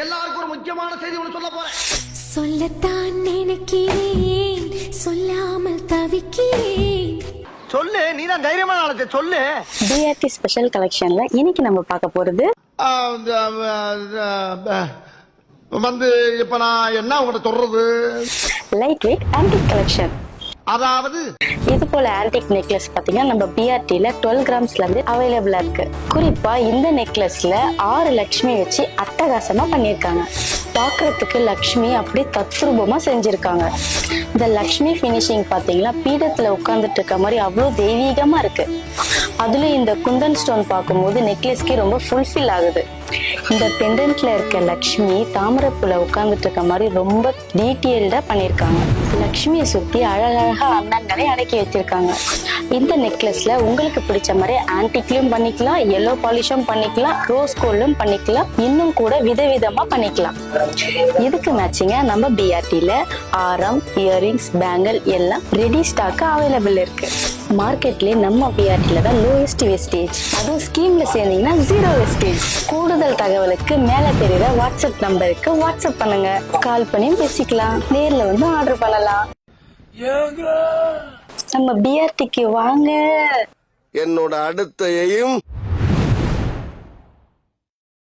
எல்லாருக்கும் ஒரு முக்கியமான செய்தி ஒன்று சொல்ல போறேன். சொல்லத்தான் நினைக்கிறேன், சொல்லாமல் தவிக்கிறேன். சொல்லு, நீ தான் தைரியமான ஆளு, சொல்லு. பிஆர்டி ஸ்பெஷல் கலெக்ஷன்ல இன்னைக்கு நம்ம பார்க்க போறது வந்து இப்ப நான் என்ன உங்கள்கிட்ட சொல்றது, லைட் வெயிட் ஆன்டிக் கலெக்ஷன். அதாவது இது போல ஆன்டிக் நெக்லஸ் பாத்தீங்கன்னா நம்ம பிஆர்டில 12 கிராம்ஸ்ல இருந்து அவைலபிளா இருக்கு. குறிப்பா இந்த நெக்லஸ்ல 6 லட்சுமி வச்சு அட்டகாசமா பண்ணிருக்காங்க. பாக்குறதுக்கு லக்ஷ்மி அப்படியே தத்ரூபமா செஞ்சிருக்காங்க. இந்த லக்ஷ்மி பினிஷிங் பாத்தீங்கன்னா பீடத்துல உட்கார்ந்துட்டு இருக்க மாதிரி அவ்வளவு தெய்வீகமா இருக்கு. அதுல இந்த குந்தன் ஸ்டோன் பார்க்கும்போது நெக்லஸ்க்கே ரொம்ப ஃபுல்ஃபில் ஆகுது. இந்த பெண்டன்ட்ல இருக்க லக்ஷ்மி தாமரைப்பூல உட்கார்ந்துட்டு இருக்க மாதிரி ரொம்ப டீட்டெயில்டா பண்ணிருக்காங்க. லக்ஷ்மியை சுத்தி அழகழகா அன்னங்களை அடக்கி வச்சிருக்காங்க. இந்த நெக்லஸ்ல உங்களுக்கு பிடிச்ச மாதிரி ஆன்டிக்லயும் பண்ணிக்கலாம், எல்லோ பாலிஷும் பண்ணிக்கலாம், ரோஸ் கோல்டும் பண்ணிக்கலாம், இன்னும் கூட விதவிதமா பண்ணிக்கலாம். இதுக்கு மேட்சிங்கா நம்ம பிஆர்டில ஆரம், இயரிங்ஸ், பேங்கிள் எல்லாம் ரெடி ஸ்டாக் அவைலபிள் இருக்கு. மார்க்கெட்லயே நம்ம பிஆர்டில தான் லோயஸ்ட் வேஸ்டேஜ், அதுவும் ஸ்கீம்ல சேர்ந்தீங்கன்னா 0 வேஸ்டேஜ். கூடுதல் தகவலுக்கு மேல தெரியுற வாட்ஸ்அப் நம்பருக்கு வாட்ஸ்அப் பண்ணுங்க, கால் பண்ணியும் பேசிக்கலாம், நேர்ல வந்து ஆர்டர் பண்ணலாம். நம்ம பிஆர்டிக்கு வாங்க. என்னோட அடுத்த எய்ம்